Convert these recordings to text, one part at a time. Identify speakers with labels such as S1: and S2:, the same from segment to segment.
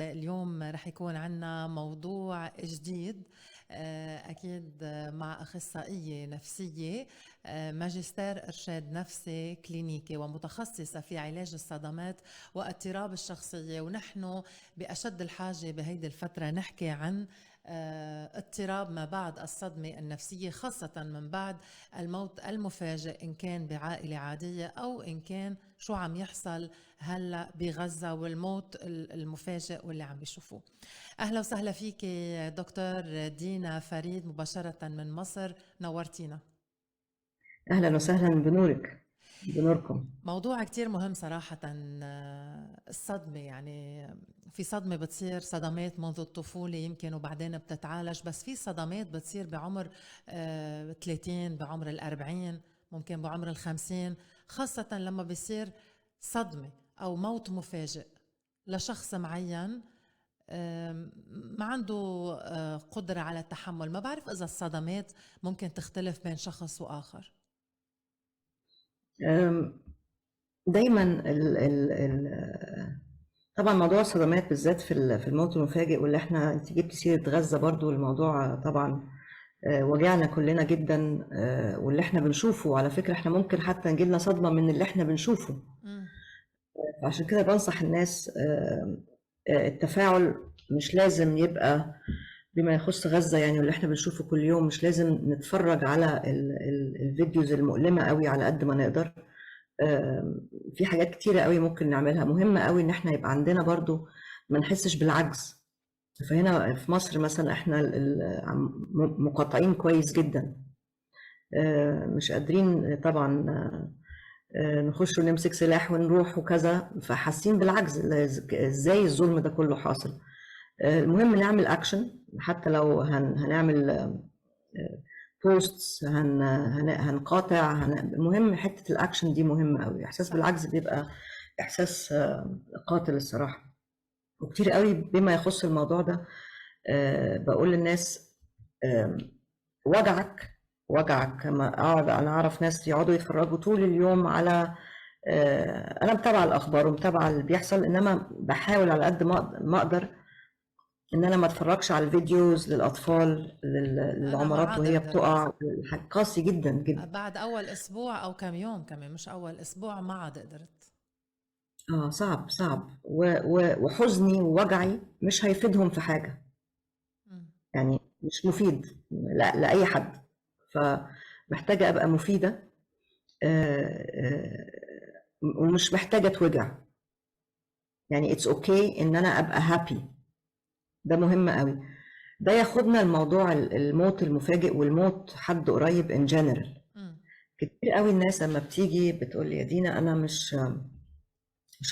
S1: اليوم رح يكون عنا موضوع جديد. أكيد مع أخصائية نفسية، ماجستير إرشاد نفسي كلينيكي ومتخصصة في علاج الصدمات واضطراب الشخصية. ونحن بأشد الحاجة بهيدي الفترة نحكي عن اضطراب ما بعد الصدمة النفسية، خاصة من بعد الموت المفاجئ، إن كان بعائلة عادية أو إن كان شو عم يحصل هلأ بغزة والموت المفاجئ واللي عم بيشوفوه. أهلا وسهلا فيك دكتور دينا فريد مباشرة من مصر، نورتينا.
S2: أهلا وسهلا بنورك، بنوركم.
S1: موضوع كتير مهم صراحة، الصدمة. يعني في صدمة بتصير، صدمات منذ الطفولة يمكن وبعدين بتتعالج، بس في صدمات بتصير بعمر 30، بعمر 40، ممكن بعمر 50، خاصة لما بيصير صدمة أو موت مفاجئ لشخص معين ما عنده قدرة على التحمل. ما بعرف إذا الصدمات ممكن تختلف بين شخص وآخر.
S2: دايما طبعا موضوع الصدمات بالذات في الموت المفاجئ، واللي انت جبت سيرة غزة برضو، الموضوع طبعا وجعنا كلنا جدا. واللي احنا بنشوفه على فكرة احنا ممكن حتى نجيلنا صدمة من اللي احنا بنشوفه.
S1: مم.
S2: عشان كده بنصح الناس التفاعل مش لازم يبقى بما يخص غزة، يعني واللي احنا بنشوفه كل يوم مش لازم نتفرج على الفيديوز المؤلمة قوي على قد ما نقدر. في حاجات كتيرة قوي ممكن نعملها، مهمة قوي ان احنا يبقى عندنا برضو ما نحسش بالعجز. فهنا في مصر مثلا احنا مقاطعين كويس جدا، مش قادرين طبعا نخش ونمسك سلاح ونروح وكذا، فحاسين بالعجز. ازاي الظلم ده كله حاصل؟ المهم نعمل اكشن، حتى لو هنعمل بوستس، هنقاطع، المهم حته الاكشن دي مهمه قوي. احساس
S1: صح.
S2: بالعجز بيبقى احساس قاتل الصراحه. وكتير قوي بما يخص الموضوع ده بقول للناس وجعك وجعك. كما اقعد انا اعرف ناس يقعدوا يتفرجوا طول اليوم على انا متابعه الاخبار ومتابعه اللي بيحصل، انما بحاول على قد ما اقدر ان انا ما اتفرجش على الفيديوز للاطفال،
S1: أنا ما
S2: للعمارات
S1: عاد
S2: وهي
S1: قدرت.
S2: بتقع. قاسي جدا جدا.
S1: بعد أول أسبوع أو كم يوم، كمان مش أول أسبوع، ما عاد قدرت.
S2: اه، صعب صعب. وحزني ووجعي مش هيفيدهم في حاجة،
S1: مم.
S2: يعني مش مفيد لأي حد. فمحتاجة أبقى مفيدة، ومش محتاجة توجع. يعني اتس اوكي ان انا ابقى هابي، ده مهم قوي. ده ياخدنا الموضوع الموت المفاجئ والموت حد قريب ان جنرال.
S1: مم.
S2: كتير قوي الناس لما بتيجي بتقول لي يا دينا انا مش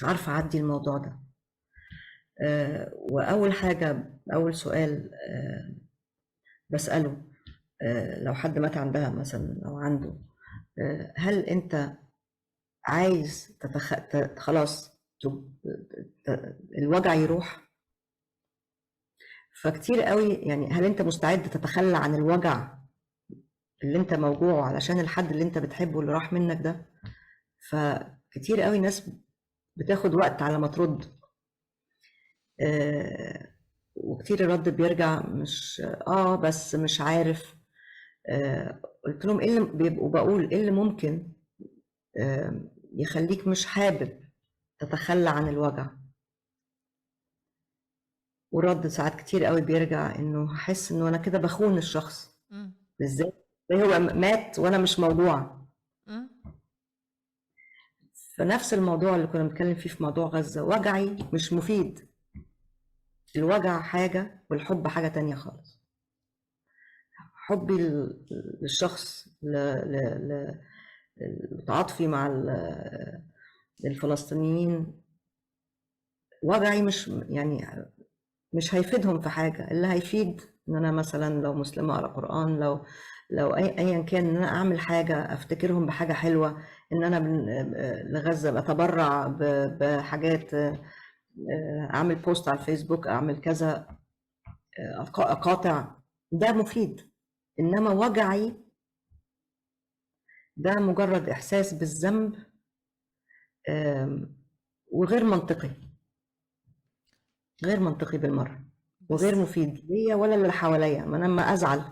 S2: عارفة اعدي الموضوع ده. واول حاجة، اول سؤال بسأله لو حد مات عندها مثلا او عنده، هل انت عايز خلاص الوجع يروح؟ فكتير قوي يعني، هل انت مستعد تتخلى عن الوجع اللي انت موجوعه علشان الحد اللي انت بتحبه اللي راح منك ده؟ فكتير قوي ناس بتاخد وقت على ما ترد، وكتير الرد بيرجع مش بس مش عارف. قلت لهم ايه اللي بيبقوا، بقول ايه اللي ممكن يخليك مش حابب تتخلى عن الوجع؟ ورد ساعات كتير قوي بيرجع انه هحس انه انا كده بخون الشخص.
S1: مم.
S2: ازاي؟ هو مات وانا مش موجوع.
S1: مم.
S2: فنفس الموضوع اللي كنا بنتكلم فيه في موضوع غزة، وجعي مش مفيد. الوجع حاجة والحب حاجة تانية خالص. حبي للشخص، تعاطفي مع الفلسطينيين، وجعي مش يعني مش هيفيدهم في حاجة. اللي هيفيد ان انا مثلا لو مسلمة اقرا قرآن، لو ايا كان ان انا اعمل حاجة افتكرهم بحاجة حلوة، ان انا لغزة بتبرع بحاجات، اعمل بوست على الفيسبوك، اعمل كذا، اقاطع، ده مفيد. انما وجعي ده مجرد احساس بالذنب وغير منطقي. غير منطقي بالمرة، وغير
S1: بس
S2: مفيد ليا ولا اللي حواليا. ما انا لما ازعل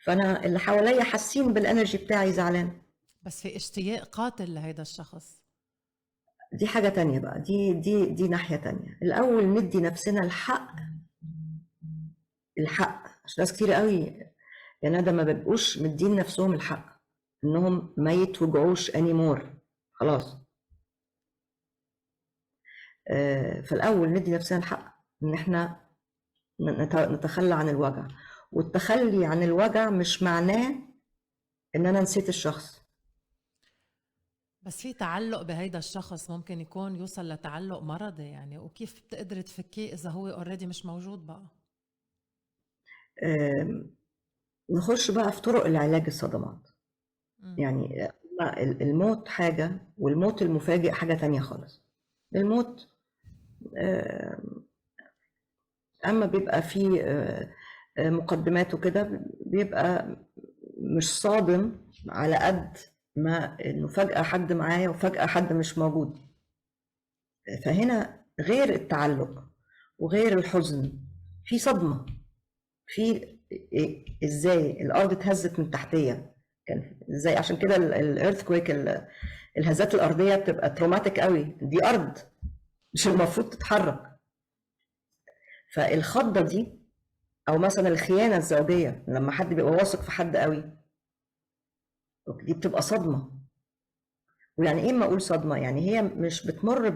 S2: فانا اللي حواليا حاسين بالانرجي بتاعي زعلان.
S1: بس في اشتياق قاتل لهيدا الشخص.
S2: دي حاجة تانية بقى، دي ناحية تانية. الأول ندي نفسنا الحق، الحق عشان ناس كتير قوي يعني ده ما بيبقوش مدين نفسهم الحق انهم ما يتوجعوش anymore خلاص. فالأول ندي نفسنا الحق ان احنا نتخلى عن الوجع. والتخلي عن الوجع مش معناه ان انا نسيت الشخص.
S1: بس في تعلق بهيدا الشخص ممكن يكون يوصل لتعلق مرضي يعني، وكيف بتقدري تفكيه إذا هو اوريدي مش موجود بقى؟
S2: نخش بقى في طرق العلاج الصدمات.
S1: مم.
S2: يعني الموت حاجة والموت المفاجئ حاجة تانية خالص. الموت أما بيبقى فيه مقدمات وكده بيبقى مش صادم على قد ما إنه فجأة حد معايا وفجأة حد مش موجود. فهنا غير التعلق وغير الحزن، في صدمة، في ازاي الارض اتهزت من تحتيا. كان ازاي؟ عشان كده الايرثكويك، الهزات الارضيه بتبقى تروماتيك قوي. دي ارض مش المفروض تتحرك. فالخضه دي، او مثلا الخيانه الزوجيه لما حد بيبقى واثق في حد قوي، دي بتبقى صدمه. ويعني ايه ما اقول صدمه؟ يعني هي مش بتمر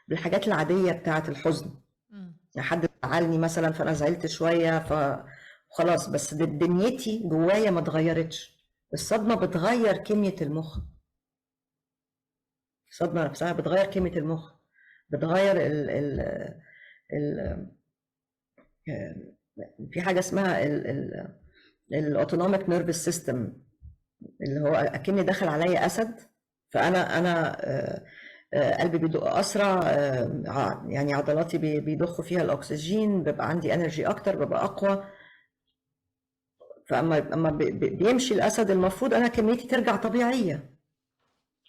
S2: بالحاجات العاديه بتاعه الحزن.
S1: مم.
S2: يعني حد زعلني مثلا فانا زعلت شويه فخلاص، بس دنيتي جوايا ما اتغيرتش. الصدمه بتغير كميه المخ. الصدمه نفسها بتغير كميه المخ، بتغير ال في حاجه اسمها الاوتونوميك نيرفس سيستم، اللي هو اكني داخل عليا اسد. فانا قلبي بيدق اسرع، يعني عضلاتي بيضخوا فيها الاكسجين، بيبقى عندي انرجي اكتر، ببقى اقوى. فاما بيمشي الاسد المفروض انا كميتي ترجع طبيعيه،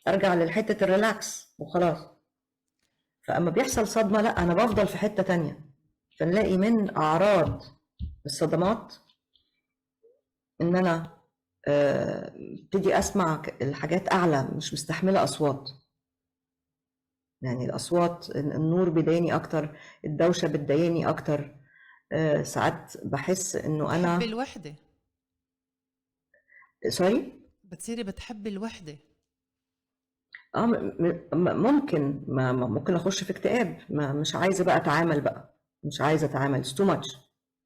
S2: ارجع للحته الريلاكس وخلاص. فاما بيحصل صدمه لا، انا بفضل في حته تانية. فنلاقي من اعراض الصدمات ان انا ابتدي اسمع الحاجات اعلى، مش مستحمله اصوات. يعني الاصوات، النور بيضايقني اكتر، الدوشه بتضايقني اكتر. ساعات بحس انه
S1: بتحبي
S2: انا
S1: الوحدة؟
S2: سوري.
S1: بتصيري بتحبي الوحدة؟
S2: ممكن ممكن اخش في اكتئاب. مش عايزه بقى اتعامل بقى، مش عايزه اتعامل. تو ماتش،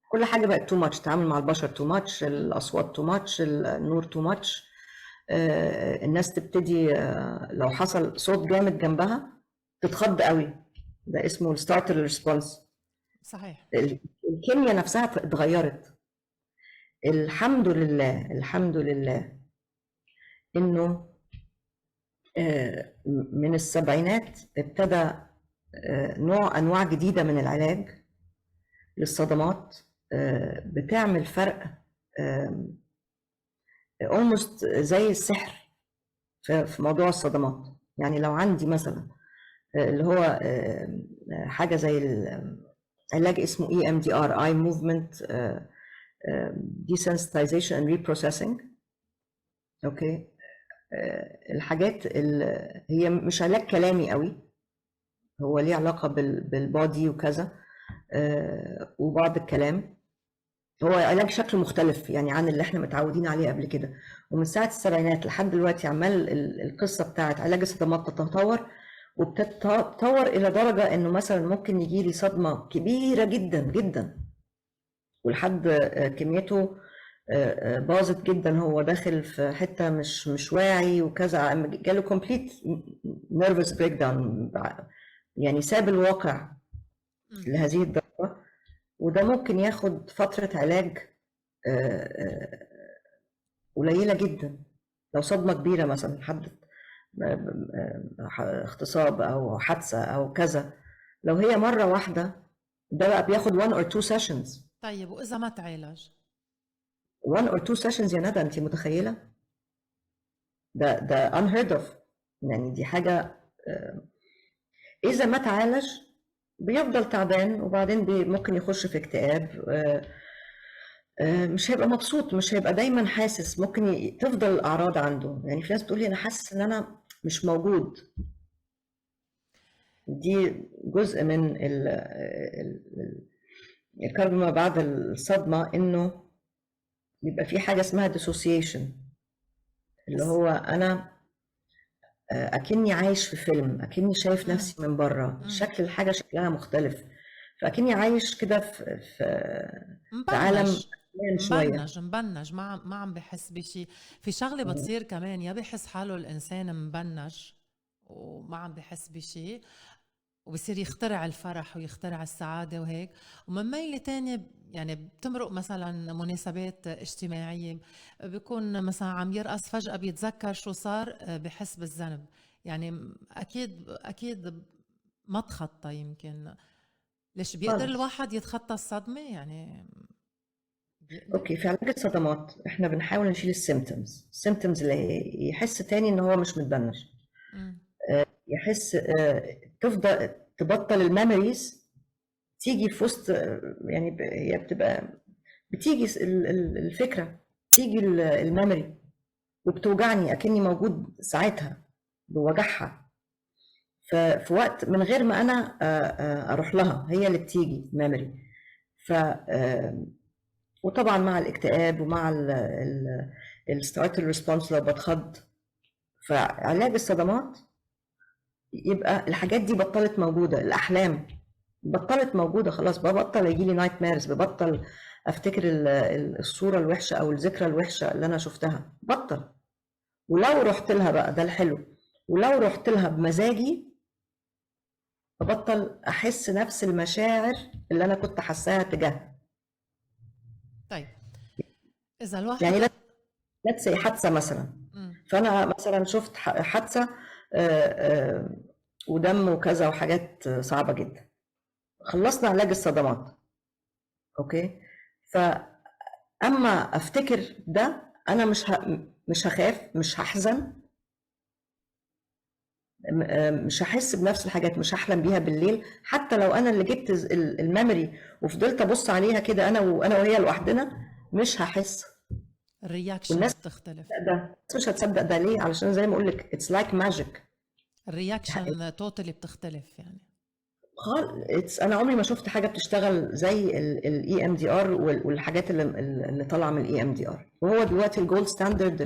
S2: كل حاجه بقت تو ماتش. التعامل مع البشر تو ماتش، الاصوات تو ماتش، النور تو ماتش. الناس تبتدي لو حصل صوت جامد جنبها تتخض قوي. ده اسمه الستارتل ريسبونس.
S1: صحيح.
S2: الكيمياء نفسها اتغيرت. الحمد لله، الحمد لله انه من السبعينات ابتدى انواع جديده من العلاج للصدمات بتعمل فرق almost زي السحر في موضوع الصدمات. يعني لو عندي مثلا اللي هو حاجه زي علاج اسمه EMDR Eye Movement Desensitization and Reprocessing. اوكي. الحاجات هي مش علاج كلامي قوي، هو ليه علاقه بالبودي وكذا وبعض الكلام. هو علاج شكله مختلف يعني عن اللي احنا متعودين عليه قبل كده. ومن ساعه السبعينات لحد دلوقتي عمال القصه بتاعت علاج الصدمات تتطور، وبتتطور الى درجه انه مثلا ممكن يجي لي صدمه كبيره جدا جدا ولحد كميته باظت جدا، هو داخل في حته مش واعي وكذا، جاله كومبليت نيرفس بريك داون، يعني ساب الواقع لهذه الدرجه. وده ممكن ياخد فتره علاج قليله جدا. لو صدمه كبيره مثلا، حد اغتصاب او حادثه او كذا، لو هي مره واحده ده بقى بياخد 1 or 2 sessions.
S1: طيب وإذا ما تعالج؟
S2: 1 or 2 sessions يا ندى، انت متخيله؟ ده unheard of. يعني دي حاجه اذا ما تعالج بيفضل تعبان، وبعدين ممكن يخش في اكتئاب. مش هيبقى مبسوط، مش هيبقى دايما حاسس، ممكن تفضل الأعراض عنده. يعني في ناس بتقول لي أنا حاسس إن أنا مش موجود. دي جزء من الكرب ما بعد الصدمة، إنه بيبقى في حاجة اسمها dissociation، اللي
S1: بس
S2: هو أنا أكني عايش في فيلم، أكني شايف
S1: امم
S2: نفسي من بره،
S1: امم
S2: شكل الحاجة شكلها مختلف، فأكني عايش كده في عالم
S1: مبنج
S2: أحلام شوية.
S1: مبنج، ما عم بحس بشي. في شغلة بتصير كمان، يا بحس حاله الإنسان مبنج وما عم بحس بشي، وبصير يخترع الفرح ويخترع السعادة وهيك. ومن ميلة تانية يعني بتمرق مثلا مناسبات اجتماعية، بيكون مثلا عم يرقص فجأة بيتذكر شو صار، بحس بالذنب. يعني أكيد ما تخطى يمكن. ليش بيقدر
S2: خالص.
S1: الواحد يتخطى الصدمة يعني؟ بيقدر.
S2: اوكي، في علاج الصدمات احنا بنحاول نشيل السيمتومز اللي يحس تاني ان هو مش متبنج،
S1: مم.
S2: يحس، تفضل تبطل الميموريز تيجي في وسط، يعني هي بتبقى بتيجي الفكرة، تيجي الميموري وبتوجعني اكني موجود ساعتها، بوجعها. ففي وقت من غير ما انا اروح لها، هي اللي بتيجي ميموري. ف وطبعا مع الاكتئاب ومع الستارت ريسبونس لو بتخض، فعلاج الصدمات يبقى الحاجات دي بطلت موجودة. الأحلام بطلت موجودة خلاص، ببطل يجي لي نايت ميرز، ببطل أفتكر الصورة الوحشة أو الذكرى الوحشة اللي أنا شفتها، بطل. ولو رحت لها بقى، ده الحلو، ولو رحت لها بمزاجي ببطل أحس نفس المشاعر اللي أنا كنت حاساها تجاهها.
S1: طيب إذا
S2: يعني
S1: الواحد
S2: let's say حادثة مثلا،
S1: مم.
S2: فأنا مثلا شفت حادثة، ودم وكذا وحاجات صعبة جدا، خلصنا علاج الصدمات، اوكي. فاما افتكر ده، انا مش هخاف، مش هحزن، مش هحس بنفس الحاجات، مش هحلم بيها بالليل. حتى لو انا اللي جبت الميموري وفضلت ابص عليها كده، انا وهي لوحدنا، مش هحس.
S1: الرياكشن
S2: والناس
S1: بتختلف.
S2: ده مش هتصدق ده ليه؟ علشان زي ما اقول لك اتس لايك ماجيك.
S1: الرياكشن توتالي بتختلف يعني.
S2: انا عمري ما شفت حاجه بتشتغل زي الاي ام دي ار والحاجات اللي طالعه من الاي ام دي ار، وهو دلوقتي الجولد ستاندرد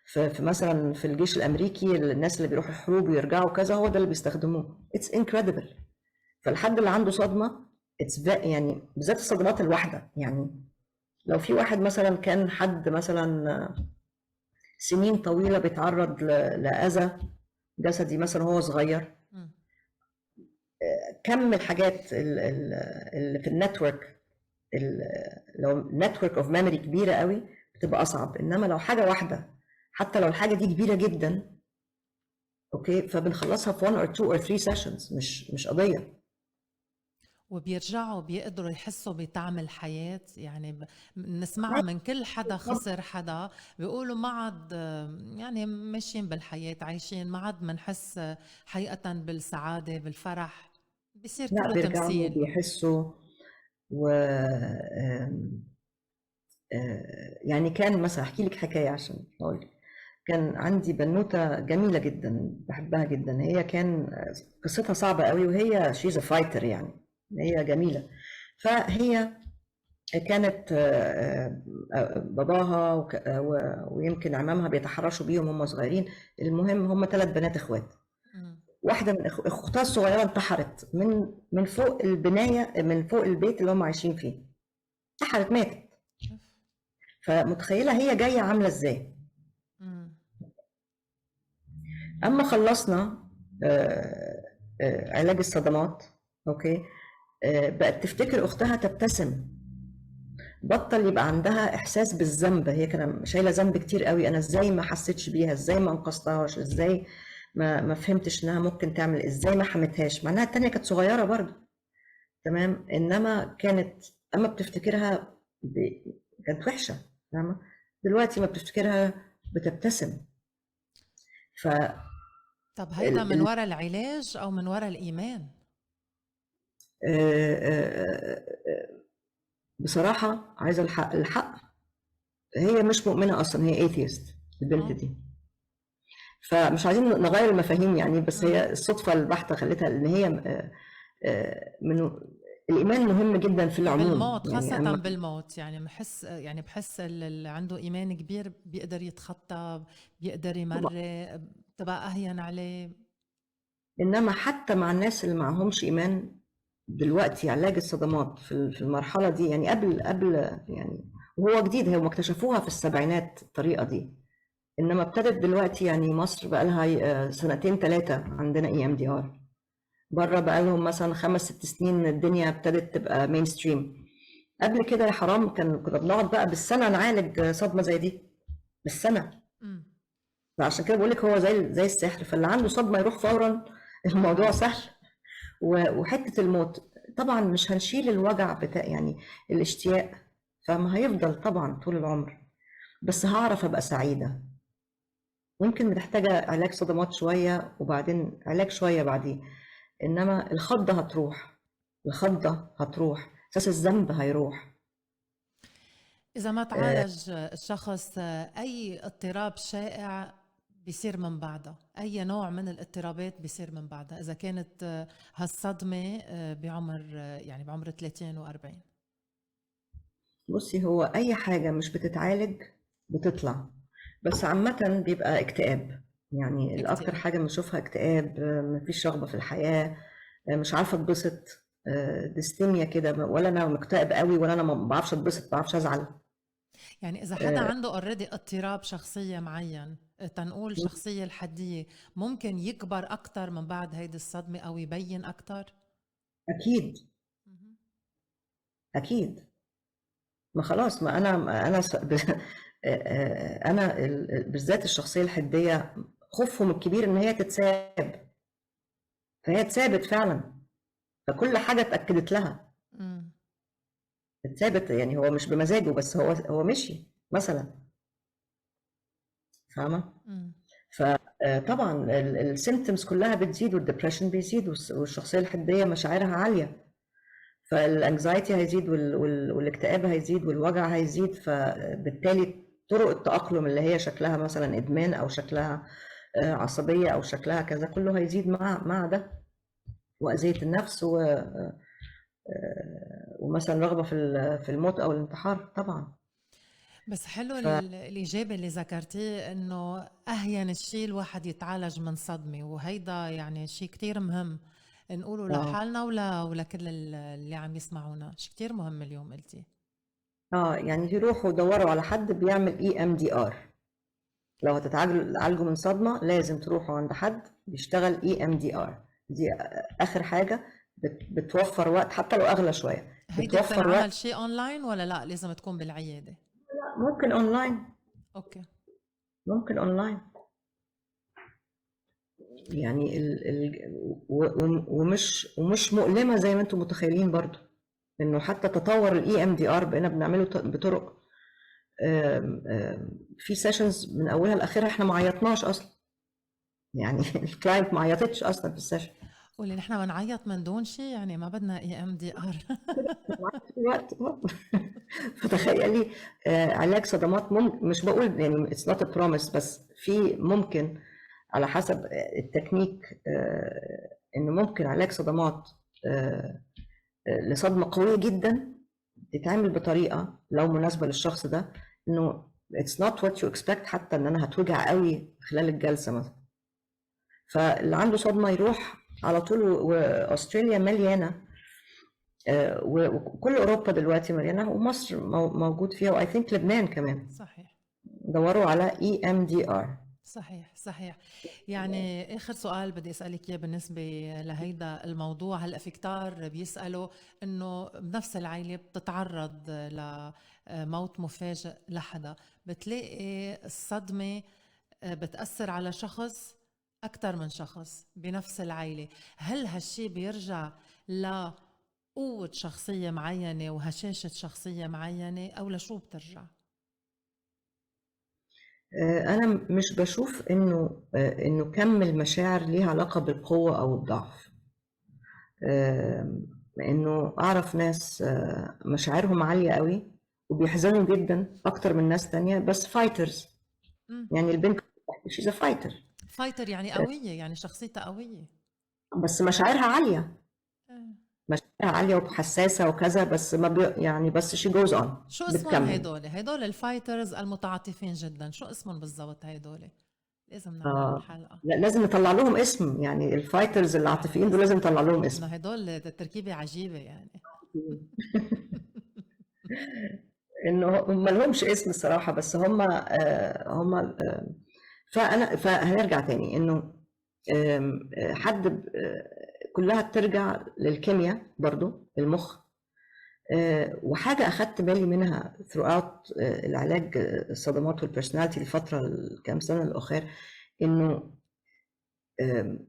S2: في مثلا في الجيش الامريكي، الناس اللي بيروحوا الحروب ويرجعوا كذا، هو ده اللي بيستخدموه. اتس انكريدبل. فالحد اللي عنده صدمه، يعني بالذات الصدمات الواحده، يعني لو في واحد مثلا كان حد مثلا سنين طويله بيتعرض لاذى جسدي مثلا وهو صغير،
S1: مم.
S2: كم الحاجات اللي في النتورك، لو نتورك اوف ميموري كبيره قوي بتبقى اصعب. انما لو حاجه واحده، حتى لو الحاجه دي كبيره جدا، اوكي، فبنخلصها في 1 or 2 or 3 سيشنز، مش قضيه.
S1: وبيرجعوا بيقدروا يحسوا بطعم الحياة يعني. نسمعها من كل حدا خسر حدا، بيقولوا ما عاد يعني ماشيين بالحياة عايشين، ما عاد منحس حقيقة بالسعادة بالفرح، بصير
S2: لا،
S1: كله
S2: بيرجعوا
S1: تمثيل.
S2: بيحسوا. و يعني كان مثلا احكي لك حكايه عشان اقول لك. كان عندي بنوته جميله جدا، بحبها جدا. هي كان قصتها صعبه قوي، وهي شيز فايتر يعني، هي جميله. فهي كانت باباها ويمكن عمامها بيتحرشوا بيهم هم صغيرين. المهم هم 3 بنات اخوات.
S1: مم.
S2: واحده من اختها الصغيره انتحرت من فوق البنايه، من فوق البيت اللي هم عايشين فيه، انتحرت، ماتت. فمتخيله هي جايه عامله ازاي.
S1: مم.
S2: اما خلصنا علاج الصدمات، اوكي، بقت تفتكر اختها، تبتسم، بطل يبقى عندها احساس بالذنب. هي كان شايله ذنب كتير قوي، انا ازاي ما حسيتش بيها، ازاي ما انقذتهاش، ازاي ما فهمتش انها ممكن تعمل، ازاي ما حمتهاش، مع انها التانية كانت صغيره برضه، تمام. انما كانت اما بتفتكرها ب... كانت وحشه، فاهمه؟ دلوقتي ما بتفتكرها بتبتسم. ف
S1: طب هيدا من وراء العلاج أو من وراء الإيمان؟
S2: آه، آه، بصراحة عايزة الحق. هي مش مؤمنة أصلا، هي atheist البنت
S1: اه.
S2: دي. فمش عايزين نغير المفاهيم يعني، بس
S1: امم.
S2: هي الصدفة البحتة خلتها ان هي من الايمان مهم جدا في العموم
S1: بالموت،
S2: يعني.
S1: خاصة
S2: اما
S1: بالموت، يعني بحس اللي عنده إيمان كبير بيقدر يتخطى، بيقدر
S2: طبعا،
S1: يمرق، بتبقى أهين عليه.
S2: انما حتى مع الناس اللي معهمش ايمان، دلوقتي علاج الصدمات في المرحلة دي يعني قبل يعني، وهو جديد، هم اكتشفوها في السبعينات الطريقة دي، انما ابتدت دلوقتي يعني. مصر بقى لها سنتين ثلاثة عندنا EMDR. بره بقى لهم مثلا 5 6 سنين الدنيا ابتدت تبقى مين ستريم. قبل كده يا حرام كنا بنقعد بقى بالسنة نعالج صدمة زي دي، بالسنة.
S1: امم.
S2: فعشان كده بقول لك هو زي السحر، فاللي عنده صدمة يروح فورا. الموضوع سهل. وحتة الموت طبعا مش هنشيل الوجع بتاع يعني الاشتياق، فما هيفضل طبعا طول العمر، بس هعرف ابقى سعيدة. ممكن محتاجة علاج صدمات شوية وبعدين علاج شوية بعدين، انما الخضة هتروح. الخضة هتروح، احساس الذنب هيروح.
S1: إذا ما تعالج الشخص، أي اضطراب شائع بيصير من بعدها، أي نوع من الاضطرابات بيصير من بعدها إذا كانت هالصدمة بعمر يعني بعمر 30 و40؟
S2: بصي، هو اي حاجة مش بتتعالج بتطلع، بس عامة بيبقى اكتئاب. يعني الاكتر
S1: اكتئاب.
S2: حاجة بنشوفها اكتئاب، مفيش رغبة في الحياة، مش عارفة اتبسط، ديستيميا كده، ولا انا مكتئب قوي ولا انا ما بعرفش اتبسط، ما بعرفش ازعل.
S1: يعني إذا حدا
S2: آه،
S1: عنده اوريدي اضطراب شخصية معين، تنقول شخصية الحدية، ممكن يكبر أكتر من بعد هيدي الصدمة أو يبين أكتر؟
S2: اكيد.
S1: مهم.
S2: اكيد. ما خلاص، ما انا انا بالذات الشخصيه الحديه، خوفهم الكبير ان هي تتساب، فهي اتسابت فعلا. فكل حاجه اتاكدت لها،
S1: مم.
S2: اتسابت يعني. هو مش بمزاجه، بس هو مشي مثلا، فاهمه؟
S1: مم.
S2: فطبعا السيمتومز كلها بتزيد، والدبريشن بيزيد، والشخصيه الحديه مشاعرها عاليه، فالانكزايتي هيزيد، والاكتئاب هيزيد، والوجع هيزيد. فبالتالي طرق التأقلم اللي هي شكلها مثلا إدمان، أو شكلها عصبية، أو شكلها كذا، كله هيزيد مع ده. وأذية النفس ومثلا رغبة في الموت أو الانتحار طبعا.
S1: بس حلو
S2: ف
S1: الإجابة اللي ذكرتيه، إنه أهين الشيء الواحد يتعالج من صدمة، وهيدا يعني شيء كتير مهم نقوله
S2: اه
S1: لحالنا ولكل اللي عم يسمعونا. شيء كتير مهم اليوم قلتي.
S2: يعني يروحوا يدوروا على حد بيعمل EMDR. لو هتتعالجوا من صدمة لازم تروحوا عند حد بيشتغل EMDR. دي آخر حاجة. بتوفر وقت حتى لو أغلى شوية،
S1: هيدي
S2: بتوفر وقت.
S1: بتنعمل شيء أونلاين ولا لا لازم تكون بالعيادة؟
S2: ممكن أونلاين.
S1: أوكي.
S2: ممكن أونلاين. يعني ومش مؤلمة زي ما انتم متخيلين برضو، انه حتى تطور EMDR بقينا بنعمله بطرق، في سيشنز من اولها لاخرها احنا ما عيطناش اصلا يعني. الكلاينت ما عيطتش اصلا في السيشن.
S1: واللي نحن بنعيط من دون شيء، يعني ما بدنا EMDR.
S2: الوقت فتخيلي علاج صدمات. ممكن، مش بقول يعني اتس نوت بروميس، بس في ممكن على حسب التكنيك، انه ممكن علاج صدمات لصدمة قوية جدا تتعمل بطريقة لو مناسبة للشخص ده، انه it's not what you expect، حتى ان انا هتوجع قوي خلال الجلسة مثلا. فاللي عنده صدمة يروح على طول. واستراليا مليانة، وكل اوروبا دلوقتي مليانة، ومصر موجود فيها، واي ثينك لبنان كمان.
S1: صحيح.
S2: دوروا على EMDR.
S1: صحيح صحيح. يعني آخر سؤال بدي أسألك إياه بالنسبة لهيدا الموضوع. هلأ في كتار بيسألوا إنه بنفس العائلة بتتعرض لموت مفاجئ لحدا، بتلاقي الصدمة بتأثر على شخص أكتر من شخص بنفس العائلة. هل هالشي بيرجع لقوة شخصية معينة وهشاشة شخصية معينة، أو لشو بترجع؟
S2: انا مش بشوف انه كم المشاعر ليها علاقة بالقوة او الضعف. انه اعرف ناس مشاعرهم عالية قوي وبيحزنوا جدا اكتر من ناس تانية، بس فايترز.
S1: مم.
S2: يعني البنت شيز فايتر،
S1: فايتر يعني قوية، يعني شخصيتها قوية.
S2: بس مشاعرها عالية،
S1: آه.
S2: مشاعرها عالية وحساسة وكذا، بس ما يعني بس she goes on،
S1: شو اسمهم
S2: بتكمل.
S1: هيدول الفايترز المتعاطفين جدا، شو اسمهم بالضبط هيدول؟ لازم نعمل
S2: آه
S1: حلقة.
S2: لا، لازم نطلع لهم اسم، يعني الفايترز العاطفيين دول لازم نطلع لهم اسم.
S1: انه هيدول تركيبة عجيبة يعني.
S2: انه هم لهمش اسم الصراحة، بس هم فهنرجع تاني انه حد كلها بترجع للكيمياء برضو، المخ. وحاجة أخدت بالي منها throughout العلاج الصدمات والبرسوناليتي الفترة الكام سنة الأخير، إنه آم،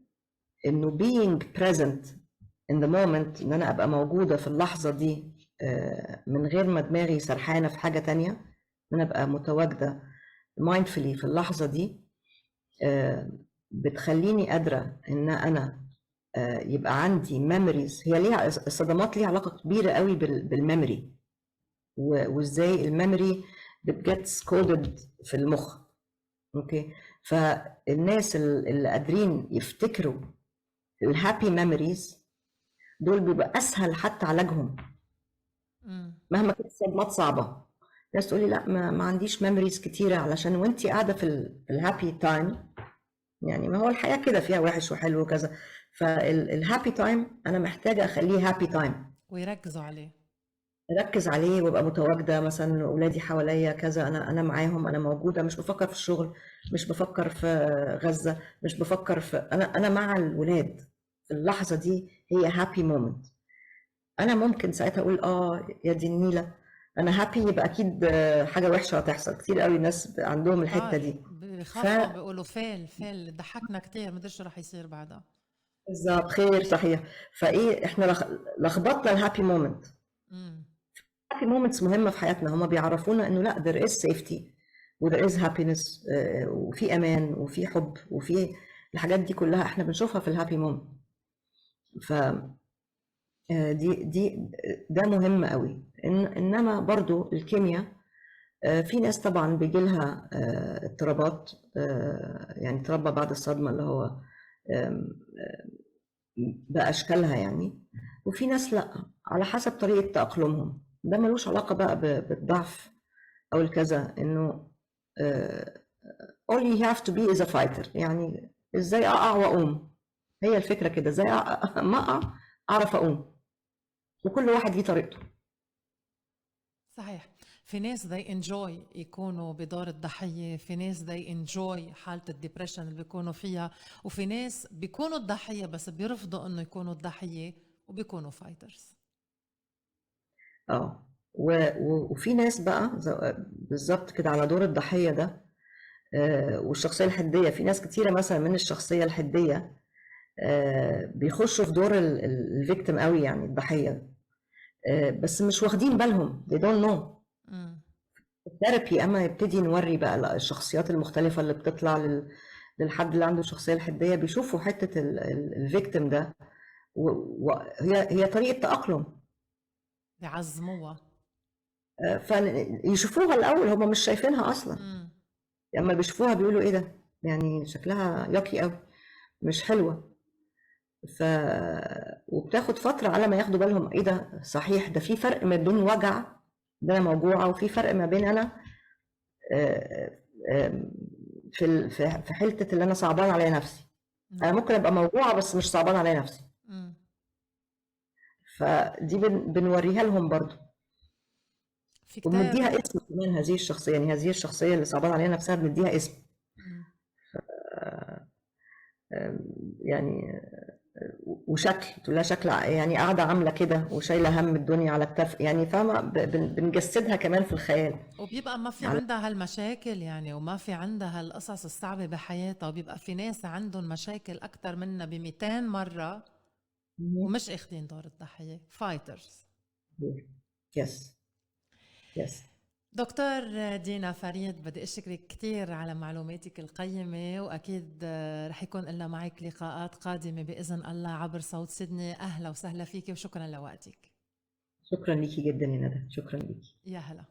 S2: إنه being present in the moment، إن أنا أبقى موجودة في اللحظة دي من غير ما دماغي سرحانة في حاجة تانية، إن أنا أبقى متواجدة mindfully في اللحظة دي، بتخليني قادرة إن أنا يبقى عندي ميموريز. هي ليها الصدمات ليها علاقة كبيرة قوي بالميموري، وازاي الميموري بتجت كودد في المخ. اوكي، فالناس اللي قادرين يفتكروا الهابي ميموريز دول بيبقى اسهل حتى علاجهم
S1: مم.
S2: مهما كانت الصدمات صعبه. ناس تقولي لا ما عنديش ميموريز كتيره، علشان وانتي قاعده في الهابي تايم، يعني ما هو الحياه كده فيها وحش وحلو وكذا، فالهابي تايم انا محتاجه اخليه هابي تايم،
S1: ويركزوا عليه.
S2: اركز عليه وابقى متواجده، مثلا اولادي حواليا كذا، انا معاهم، انا موجوده، مش بفكر في الشغل، مش بفكر في غزه، مش بفكر في انا مع الولاد في اللحظه دي، هي هابي مومنت. انا ممكن ساعتها اقول يا دي النيله انا هابي، يبقى اكيد حاجه وحشه هتحصل. كتير قوي ناس عندهم الحته
S1: كتار
S2: دي. ف
S1: بخافوا بيقولوا فيل ضحكنا كتير، مدري شو رح يصير بعدها.
S2: بالظبط، خير، صحيح. فايه احنا لخبطنا الهابي مومنت.
S1: مم.
S2: happy moments مهمة في حياتنا، هما بيعرفونا انه لا there is safety و there is happiness، وفي امان وفي حب وفي الحاجات دي كلها احنا بنشوفها في الهابي مومنت. ف دي ده مهم قوي. انما برضو الكيمياء، في ناس طبعا بيجي لها اضطرابات، يعني اضطراب بعد الصدمة اللي هو بأشكالها يعني، وفي ناس لا، على حسب طريقة تأقلمهم. ده ملوش علاقة بقى بالضعف أو الكذا، إنه all you have to be is a fighter. يعني إزاي أقع وأقوم، هي الفكرة كده، إزاي ما أقع أعرف أقوم، وكل واحد ليه طريقته.
S1: صحيح. في ناس they enjoy يكونوا بدور الضحية، في ناس they enjoy حالة الدبريشن اللي بيكونوا فيها، وفي ناس بيكونوا الضحية بس بيرفضوا انه يكونوا الضحية وبيكونوا فايترز.
S2: وفي ناس بقى بالظبط كده على دور الضحية ده، والشخصية الحدية. في ناس كتيرة مثلا من الشخصية الحدية بيخشوا في دور الفيكتيم قوي، يعني الضحية، بس مش واخدين بالهم، they don't know.
S1: مم.
S2: الثيرابي اما يبتدي نوري بقى الشخصيات المختلفة اللي بتطلع للحد اللي عنده الشخصية الحدية، بيشوفوا حتة الفيكتيم ده، وهي طريقة تأقلم.
S1: بيعظموها.
S2: فيشوفوها الأول، هم مش شايفينها أصلا،
S1: مم.
S2: لما بيشوفوها بيقولوا إيه ده، يعني شكلها ياكي قوي، مش حلوة. ف وبتاخد فترة على ما ياخدوا بالهم إيه ده، صحيح ده في فرق ما بين وجع، ده أنا موجوعة، وفي فرق ما بين أنا آه، آه، في حتة اللي أنا صعبان عليا نفسي. أنا
S1: نعم.
S2: ممكن أبقى موجوعة بس مش صعبان عليا نفسي.
S1: مم.
S2: فدي بنوريها لهم برضو،
S1: في
S2: وبنديها
S1: كتار.
S2: اسم كمان. هذه الشخصية، يعني هذه الشخصية اللي صعبان عليها نفسها بنديها اسم.
S1: مم.
S2: يعني وشكل تقول لها شكل، يعني قاعدة عاملة كده وشايلة هم الدنيا على كتاف، يعني فاهمة، بنجسدها كمان في الخيال.
S1: وبيبقى ما في
S2: على
S1: عندها هالمشاكل يعني، وما في عندها هالقصص الصعبة بحياتها، وبيبقى في ناس عندهم مشاكل أكتر منا ب200 مرة ومش اخدين دور الضحية، فايترز.
S2: يس، يس.
S1: دكتور دينا فريد، بدي أشكرك كثير على معلوماتك القيمة، وأكيد رح يكون لنا معك لقاءات قادمة بإذن الله عبر صوت سيدني. أهلا وسهلا فيك وشكرا لوقتك.
S2: شكرا ليكي جدا يا ندى، شكرا ليكي.
S1: يا هلا.